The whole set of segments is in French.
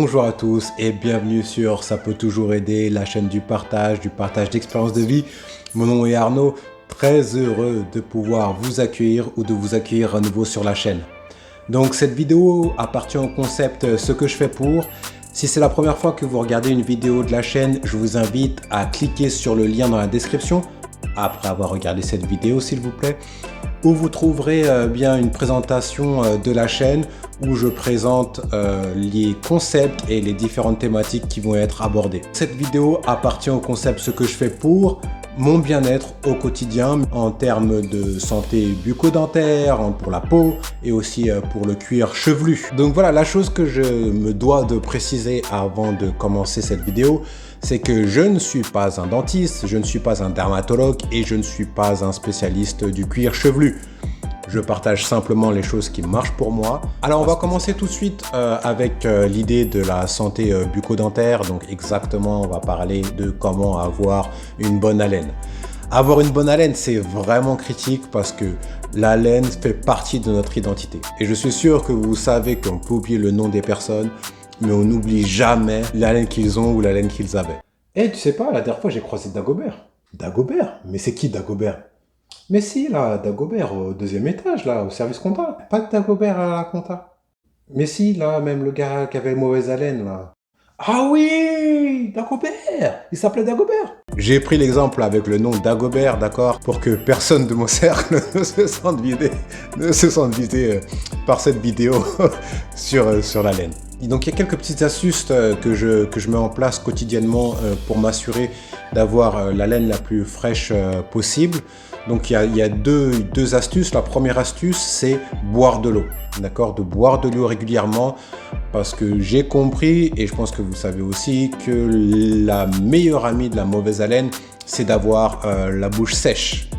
Bonjour à tous et bienvenue sur Ça peut toujours aider, la chaîne du partage d'expériences de vie. Mon nom est Arnaud, très heureux de pouvoir vous accueillir ou de vous accueillir à nouveau sur la chaîne. Donc cette vidéo appartient au concept Ce que je fais pour. Si c'est la première fois que vous regardez une vidéo de la chaîne, je vous invite à cliquer sur le lien dans la description, après avoir regardé cette vidéo s'il vous plaît, où vous trouverez bien une présentation de la chaîne où je présente les concepts et les différentes thématiques qui vont être abordées. Cette vidéo appartient au concept Ce que je fais pour mon bien-être au quotidien en termes de santé bucco-dentaire, pour la peau et aussi pour le cuir chevelu. Donc voilà, la chose que je me dois de préciser avant de commencer cette vidéo, c'est que je ne suis pas un dentiste, je ne suis pas un dermatologue et je ne suis pas un spécialiste du cuir chevelu. Je partage simplement les choses qui marchent pour moi. Alors on va commencer tout de suite avec l'idée de la santé bucco-dentaire. Donc exactement, on va parler de comment avoir une bonne haleine. Avoir une bonne haleine, c'est vraiment critique parce que l'haleine fait partie de notre identité. Et je suis sûr que vous savez qu'on peut oublier le nom des personnes, mais on n'oublie jamais l'haleine qu'ils ont ou l'haleine qu'ils avaient. Eh, tu sais pas, la dernière fois j'ai croisé Dagobert. Dagobert? Mais c'est qui Dagobert? Mais si, là, Dagobert au deuxième étage, là, au service compta. Pas de Dagobert à la compta. Mais si, là, même le gars qui avait mauvaise haleine, là. Ah oui, Dagobert. Il s'appelait Dagobert. J'ai pris l'exemple avec le nom Dagobert, d'accord, pour que personne de mon cercle ne se sente visé par cette vidéo sur l'haleine. Donc il y a quelques petites astuces que je mets en place quotidiennement pour m'assurer d'avoir la laine la plus fraîche possible. Donc il y a deux astuces. La première astuce, c'est boire de l'eau. D'accord, de boire de l'eau régulièrement parce que j'ai compris et je pense que vous savez aussi que la meilleure amie de la mauvaise haleine, c'est d'avoir la bouche sèche.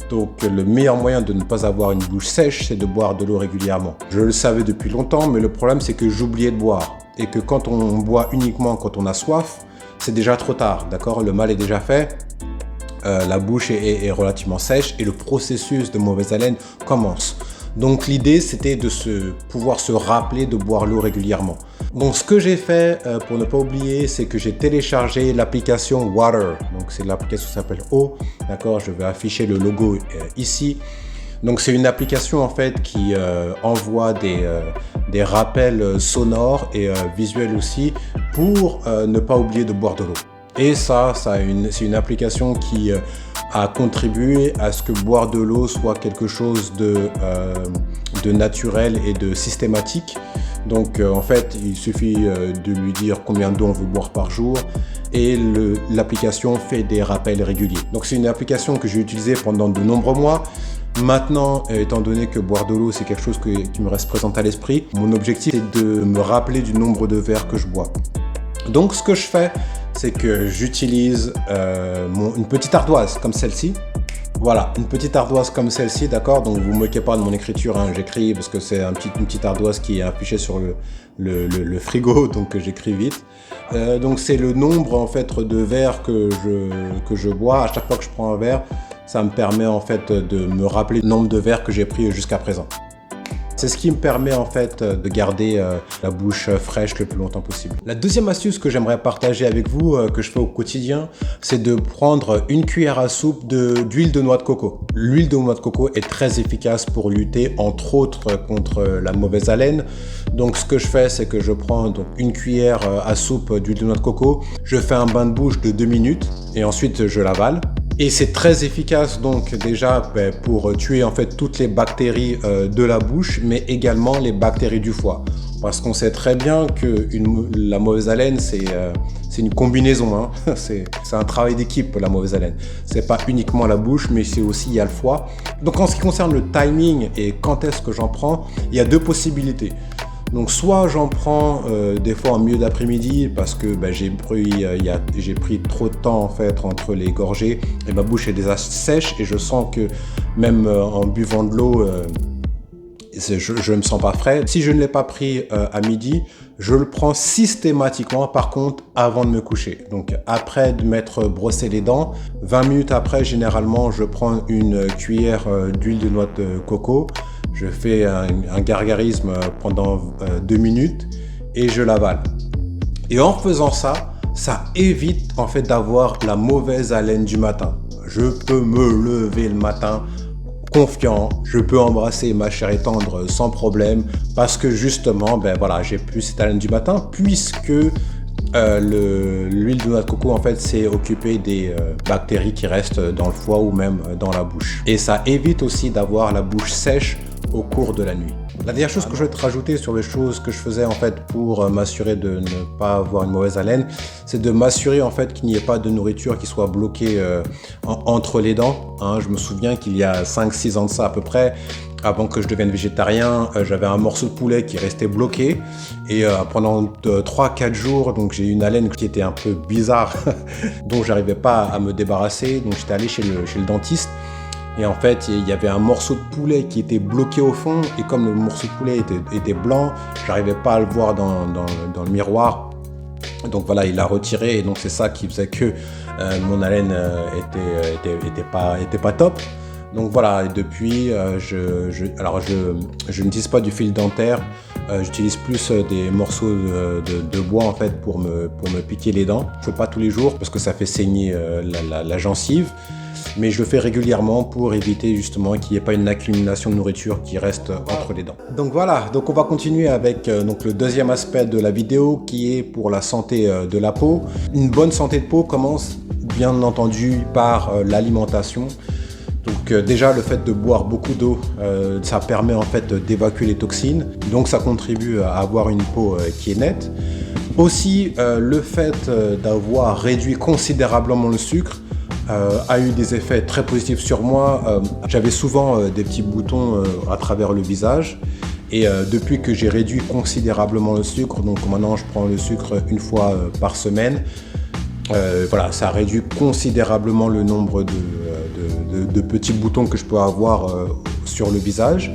Donc le meilleur moyen de ne pas avoir une bouche sèche, c'est de boire de l'eau régulièrement. Je le savais depuis longtemps, mais le problème c'est que j'oubliais de boire. Et que quand on boit uniquement quand on a soif, c'est déjà trop tard, d'accord? Le mal est déjà fait, la bouche est relativement sèche et le processus de mauvaise haleine commence. Donc l'idée c'était de pouvoir se rappeler de boire l'eau régulièrement. Donc ce que j'ai fait pour ne pas oublier, c'est que j'ai téléchargé l'application Water. Donc c'est l'application qui s'appelle Eau. D'accord, je vais afficher le logo ici. Donc c'est une application en fait qui envoie des rappels sonores et visuels aussi pour ne pas oublier de boire de l'eau. Et ça c'est une application qui a contribué à ce que boire de l'eau soit quelque chose de naturel et de systématique. Donc en fait, il suffit de lui dire combien d'eau on veut boire par jour et l'application fait des rappels réguliers. Donc c'est une application que j'ai utilisée pendant de nombreux mois. Maintenant, étant donné que boire de l'eau, c'est quelque chose qui me reste présent à l'esprit, mon objectif est de me rappeler du nombre de verres que je bois. Donc ce que je fais, c'est que j'utilise une petite ardoise comme celle-ci. Voilà, une petite ardoise comme celle-ci, d'accord? Donc vous ne moquez pas de mon écriture, hein, j'écris parce que c'est une petite ardoise qui est affichée sur le frigo, donc j'écris vite. Donc c'est le nombre en fait de verres que je bois. À chaque fois que je prends un verre, ça me permet en fait de me rappeler le nombre de verres que j'ai pris jusqu'à présent. C'est ce qui me permet en fait de garder la bouche fraîche le plus longtemps possible. La deuxième astuce que j'aimerais partager avec vous, que je fais au quotidien, c'est de prendre une cuillère à soupe d'huile de noix de coco. L'huile de noix de coco est très efficace pour lutter entre autres contre la mauvaise haleine. Donc ce que je fais, c'est que je prends donc une cuillère à soupe d'huile de noix de coco, je fais un bain de bouche de 2 minutes et ensuite je l'avale. Et c'est très efficace donc déjà pour tuer en fait toutes les bactéries de la bouche, mais également les bactéries du foie. Parce qu'on sait très bien que la mauvaise haleine, c'est une combinaison. Hein. C'est un travail d'équipe, la mauvaise haleine. C'est pas uniquement la bouche, mais c'est aussi il y a le foie. Donc en ce qui concerne le timing et quand est-ce que j'en prends, il y a deux possibilités. Donc soit j'en prends des fois en milieu d'après-midi parce que j'ai pris trop de temps en fait entre les gorgées et ma bouche est déjà sèche et je sens que même en buvant de l'eau, je ne me sens pas frais. Si je ne l'ai pas pris à midi, je le prends systématiquement par contre avant de me coucher. Donc après de m'être brossé les dents, 20 minutes après généralement je prends une cuillère d'huile de noix de coco. Je fais un gargarisme pendant 2 minutes et je l'avale. Et en faisant ça, ça évite en fait d'avoir la mauvaise haleine du matin. Je peux me lever le matin confiant, je peux embrasser ma chère et tendre sans problème parce que justement, ben voilà, j'ai plus cette haleine du matin puisque l'huile de noix de coco en fait c'est occupé des bactéries qui restent dans le foie ou même dans la bouche. Et ça évite aussi d'avoir la bouche sèche au cours de la nuit. La dernière chose que je vais te rajouter sur les choses que je faisais en fait pour m'assurer de ne pas avoir une mauvaise haleine, c'est de m'assurer en fait qu'il n'y ait pas de nourriture qui soit bloquée entre les dents. Hein, je me souviens qu'il y a 5-6 ans de ça à peu près, avant que je devienne végétarien, j'avais un morceau de poulet qui restait bloqué et pendant 3-4 jours, donc j'ai eu une haleine qui était un peu bizarre, dont j'arrivais pas à me débarrasser, donc j'étais allé chez le dentiste. Et en fait, il y avait un morceau de poulet qui était bloqué au fond. Et comme le morceau de poulet était blanc, j'arrivais pas à le voir dans le miroir. Donc voilà, il l'a retiré. Et donc c'est ça qui faisait que mon haleine était pas top. Donc voilà, et depuis, je n'utilise pas du fil dentaire. J'utilise plus des morceaux de bois en fait pour me piquer les dents. Je ne fais pas tous les jours parce que ça fait saigner la gencive. Mais je le fais régulièrement pour éviter justement qu'il n'y ait pas une accumulation de nourriture qui reste entre les dents. Donc voilà, donc on va continuer avec donc le deuxième aspect de la vidéo qui est pour la santé de la peau. Une bonne santé de peau commence bien entendu par l'alimentation. Donc déjà le fait de boire beaucoup d'eau, ça permet en fait d'évacuer les toxines, donc ça contribue à avoir une peau qui est nette. Aussi le fait d'avoir réduit considérablement le sucre a eu des effets très positifs sur moi. J'avais souvent des petits boutons à travers le visage et depuis que j'ai réduit considérablement le sucre, donc maintenant je prends le sucre une fois par semaine, voilà, ça réduit considérablement le nombre de petits boutons que je peux avoir sur le visage.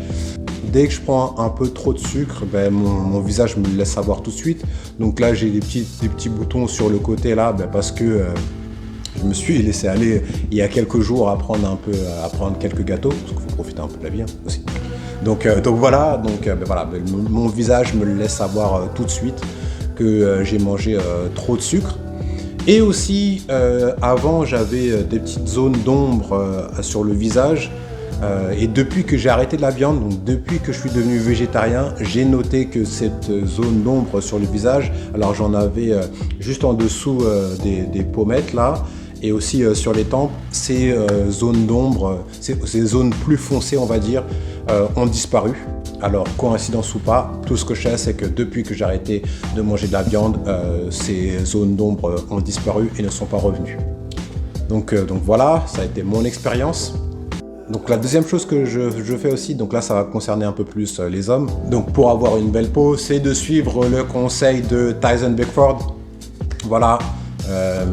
Dès que je prends un peu trop de sucre, ben, mon visage me le laisse savoir tout de suite. Donc là j'ai des petits boutons sur le côté là, ben, parce que je me suis laissé aller il y a quelques jours à prendre quelques gâteaux, parce qu'il faut profiter un peu de la vie hein, aussi. Donc voilà, mon visage me laisse savoir tout de suite que j'ai mangé trop de sucre. Et aussi, avant, j'avais des petites zones d'ombre sur le visage. Et depuis que j'ai arrêté de la viande, donc depuis que je suis devenu végétarien, j'ai noté que cette zone d'ombre sur le visage, alors j'en avais juste en dessous des pommettes là, et aussi sur les tempes, ces zones d'ombre, ces zones plus foncées on va dire, ont disparu. Alors coïncidence ou pas, tout ce que je sais c'est que depuis que j'ai arrêté de manger de la viande, ces zones d'ombre ont disparu et ne sont pas revenues. Donc voilà, ça a été mon expérience. Donc la deuxième chose que je fais aussi, donc là ça va concerner un peu plus les hommes. Donc pour avoir une belle peau, c'est de suivre le conseil de Tyson Beckford. Voilà,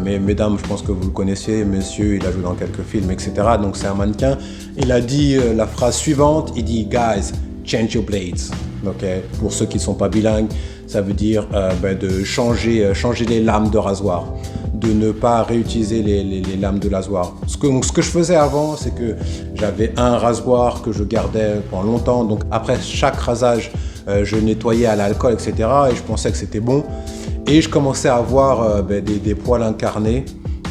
mesdames, je pense que vous le connaissez, messieurs, il a joué dans quelques films, etc. Donc c'est un mannequin. Il a dit la phrase suivante, il dit « Guys, change your blades ». Okay. Pour ceux qui ne sont pas bilingues, ça veut dire de changer les lames de rasoir, de ne pas réutiliser les lames de rasoir. Ce que je faisais avant, c'est que j'avais un rasoir que je gardais pendant longtemps. Donc après chaque rasage, je nettoyais à l'alcool, etc. Et je pensais que c'était bon. Et je commençais à avoir des poils incarnés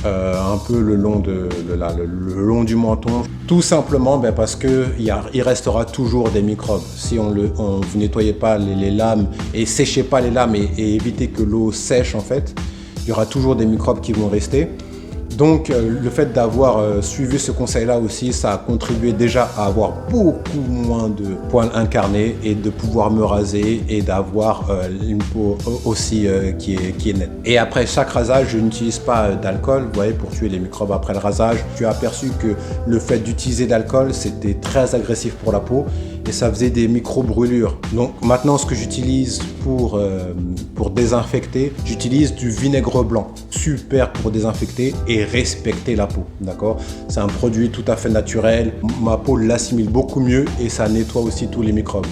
un peu le long du menton. Tout simplement parce qu'il restera toujours des microbes. Si vous nettoyez pas les lames et séchez pas les lames et évitez que l'eau sèche en fait, il y aura toujours des microbes qui vont rester. Donc le fait d'avoir suivi ce conseil-là aussi, ça a contribué déjà à avoir beaucoup moins de poils incarnés et de pouvoir me raser et d'avoir une peau aussi qui est nette. Et après chaque rasage, je n'utilise pas d'alcool, vous voyez, pour tuer les microbes après le rasage. J'ai aperçu que le fait d'utiliser de l'alcool, c'était très agressif pour la peau et ça faisait des micro-brûlures. Donc maintenant, ce que j'utilise pour désinfecter, j'utilise du vinaigre blanc. Super pour désinfecter et respecter la peau, d'accord? C'est un produit tout à fait naturel. Ma peau l'assimile beaucoup mieux et ça nettoie aussi tous les microbes.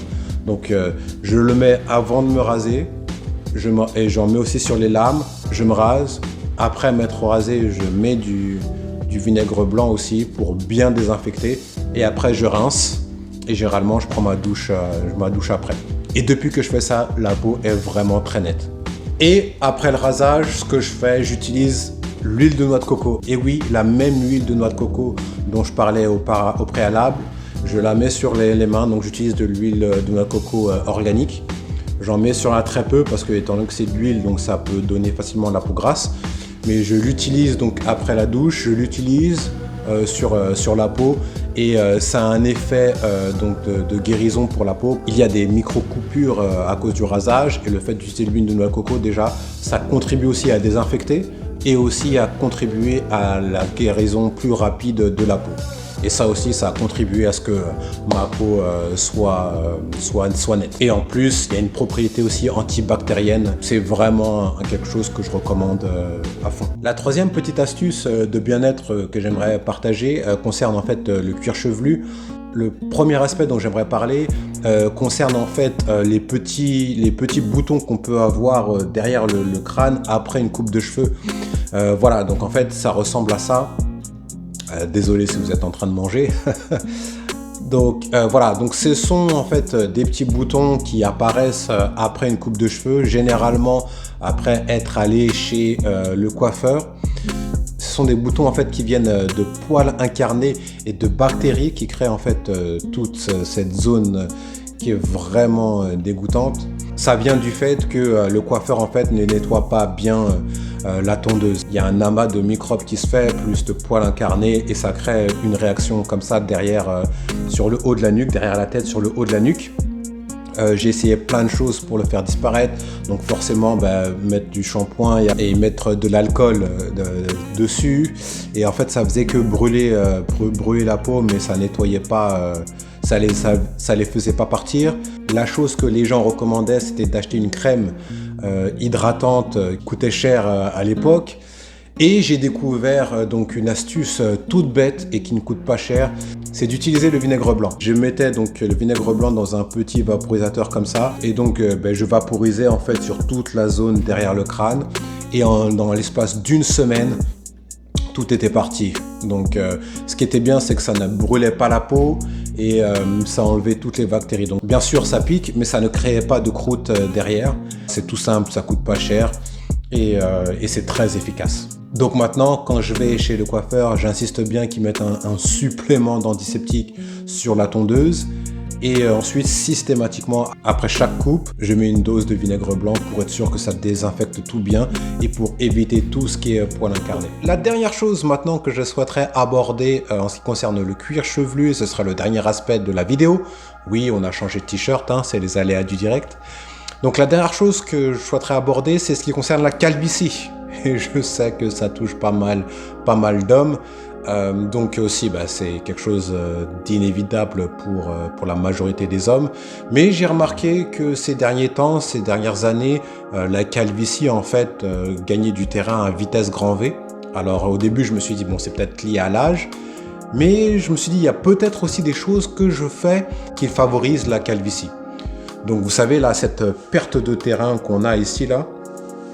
Donc je le mets avant de me raser et j'en mets aussi sur les lames. Je me rase. Après m'être rasé, je mets du vinaigre blanc aussi pour bien désinfecter. Et après, je rince. Et généralement, je prends ma douche après. Et depuis que je fais ça, la peau est vraiment très nette. Et après le rasage, ce que je fais, j'utilise l'huile de noix de coco. Et oui, la même huile de noix de coco dont je parlais au préalable, je la mets sur les mains. Donc j'utilise de l'huile de noix de coco organique. J'en mets sur un très peu parce que étant donné que c'est de l'huile, donc ça peut donner facilement de la peau grasse. Mais je l'utilise donc après la douche, je l'utilise sur la peau et ça a un effet donc de guérison pour la peau. Il y a des micro-coupures à cause du rasage et le fait d'utiliser l'huile de noix de coco, déjà, ça contribue aussi à désinfecter et aussi à contribuer à la guérison plus rapide de la peau. Et ça aussi, ça a contribué à ce que ma peau soit nette. Et en plus, il y a une propriété aussi antibactérienne. C'est vraiment quelque chose que je recommande à fond. La troisième petite astuce de bien-être que j'aimerais partager concerne en fait le cuir chevelu. Le premier aspect dont j'aimerais parler concerne en fait les petits boutons qu'on peut avoir derrière le crâne après une coupe de cheveux. Voilà, donc en fait, ça ressemble à ça. Désolé si vous êtes en train de manger. Donc voilà, donc ce sont en fait des petits boutons qui apparaissent après une coupe de cheveux, généralement après être allé chez le coiffeur. Ce sont des boutons en fait qui viennent de poils incarnés et de bactéries qui créent en fait toute cette zone qui est vraiment dégoûtante. Ça vient du fait que le coiffeur en fait ne nettoie pas bien la tondeuse. Il y a un amas de microbes qui se fait, plus de poils incarnés et ça crée une réaction comme ça derrière, sur le haut de la nuque, derrière la tête, sur le haut de la nuque. J'ai essayé plein de choses pour le faire disparaître, donc forcément mettre du shampoing et mettre de l'alcool dessus et en fait ça faisait que brûler la peau mais ça nettoyait pas, ça les faisait pas partir. La chose que les gens recommandaient c'était d'acheter une crème hydratante qui coûtait cher à l'époque. Et j'ai découvert donc une astuce toute bête et qui ne coûte pas cher, c'est d'utiliser le vinaigre blanc. Je mettais donc le vinaigre blanc dans un petit vaporisateur comme ça et donc je vaporisais en fait sur toute la zone derrière le crâne et dans l'espace d'une semaine, tout était parti. Donc ce qui était bien c'est que ça ne brûlait pas la peau et ça enlevait toutes les bactéries. Donc bien sûr ça pique mais ça ne créait pas de croûte derrière. C'est tout simple, ça coûte pas cher et c'est très efficace. Donc maintenant, quand je vais chez le coiffeur, j'insiste bien qu'ils mettent un supplément d'antiseptique sur la tondeuse. Et ensuite, systématiquement, après chaque coupe, je mets une dose de vinaigre blanc pour être sûr que ça désinfecte tout bien et pour éviter tout ce qui est poil incarné. La dernière chose maintenant que je souhaiterais aborder en ce qui concerne le cuir chevelu, ce sera le dernier aspect de la vidéo. Oui, on a changé de t-shirt, hein, c'est les aléas du direct. Donc la dernière chose que je souhaiterais aborder, c'est ce qui concerne la calvitie. Et je sais que ça touche pas mal d'hommes. Donc aussi, c'est quelque chose d'inévitable pour la majorité des hommes. Mais j'ai remarqué que ces dernières années, la calvitie en fait gagnait du terrain à vitesse grand V. Alors au début, je me suis dit, bon, c'est peut-être lié à l'âge. Mais je me suis dit, il y a peut-être aussi des choses que je fais qui favorisent la calvitie. Donc vous savez là, cette perte de terrain qu'on a ici là,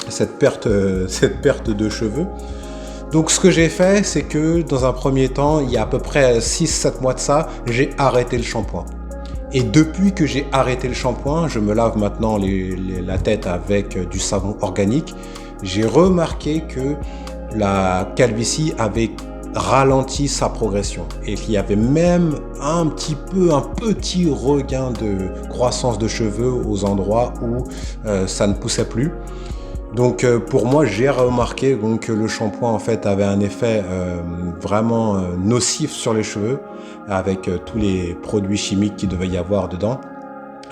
cette perte de cheveux. Donc ce que j'ai fait, c'est que dans un premier temps, il y a à peu près 6-7 mois de ça, j'ai arrêté le shampoing. Et depuis que j'ai arrêté le shampoing, je me lave maintenant la tête avec du savon organique. J'ai remarqué que la calvitie avait ralenti sa progression et qu'il y avait même un petit regain de croissance de cheveux aux endroits où ça ne poussait plus. Donc pour moi, j'ai remarqué donc, que le shampoing en fait avait un effet vraiment nocif sur les cheveux avec tous les produits chimiques qu'il devait y avoir dedans.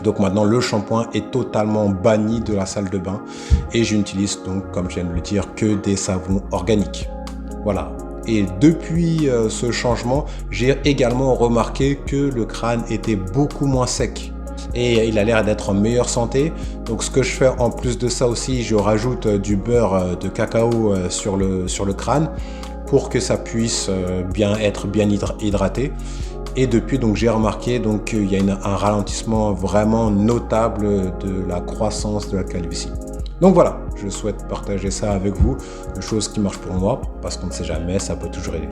Donc maintenant le shampoing est totalement banni de la salle de bain et je n'utilise donc, comme je viens de le dire, que des savons organiques. Voilà. Et depuis ce changement, j'ai également remarqué que le crâne était beaucoup moins sec. Et il a l'air d'être en meilleure santé. Donc ce que je fais en plus de ça aussi, je rajoute du beurre de cacao sur le crâne pour que ça puisse être bien hydraté. Et depuis, donc j'ai remarqué qu'il y a un ralentissement vraiment notable de la croissance de la calvitie. Donc voilà, je souhaite partager ça avec vous, une chose qui marche pour moi, parce qu'on ne sait jamais, ça peut toujours aider.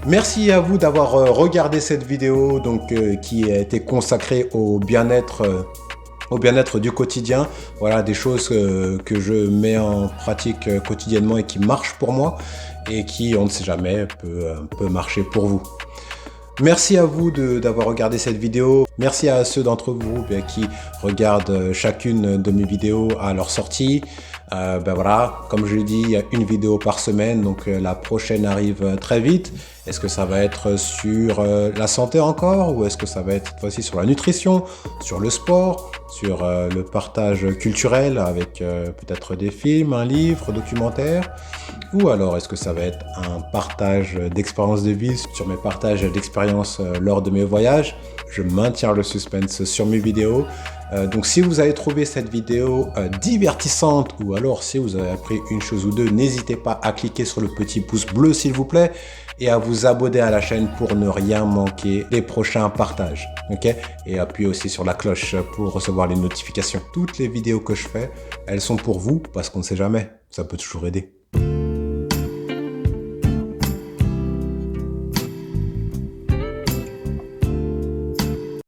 Merci à vous d'avoir regardé cette vidéo qui a été consacrée au bien-être au bien-être du quotidien. Voilà, des choses que je mets en pratique quotidiennement et qui marchent pour moi et qui, on ne sait jamais, peut marcher pour vous. Merci à vous d'avoir regardé cette vidéo. Merci à ceux d'entre vous qui regardent chacune de mes vidéos à leur sortie. Voilà, comme je l'ai dit, il y a une vidéo par semaine, donc la prochaine arrive très vite. Est-ce que ça va être sur la santé encore, ou est-ce que ça va être cette fois-ci sur la nutrition, sur le sport, sur le partage culturel avec peut-être des films, un livre, documentaire, ou alors est-ce que ça va être un partage d'expériences de vie sur mes partages d'expériences lors de mes voyages? Je maintiens le suspense sur mes vidéos. Donc si vous avez trouvé cette vidéo divertissante, ou alors si vous avez appris une chose ou deux, n'hésitez pas à cliquer sur le petit pouce bleu s'il vous plaît et à vous abonner à la chaîne pour ne rien manquer des prochains partages. Ok? Et appuyez aussi sur la cloche pour recevoir les notifications. Toutes les vidéos que je fais, elles sont pour vous parce qu'on ne sait jamais, ça peut toujours aider.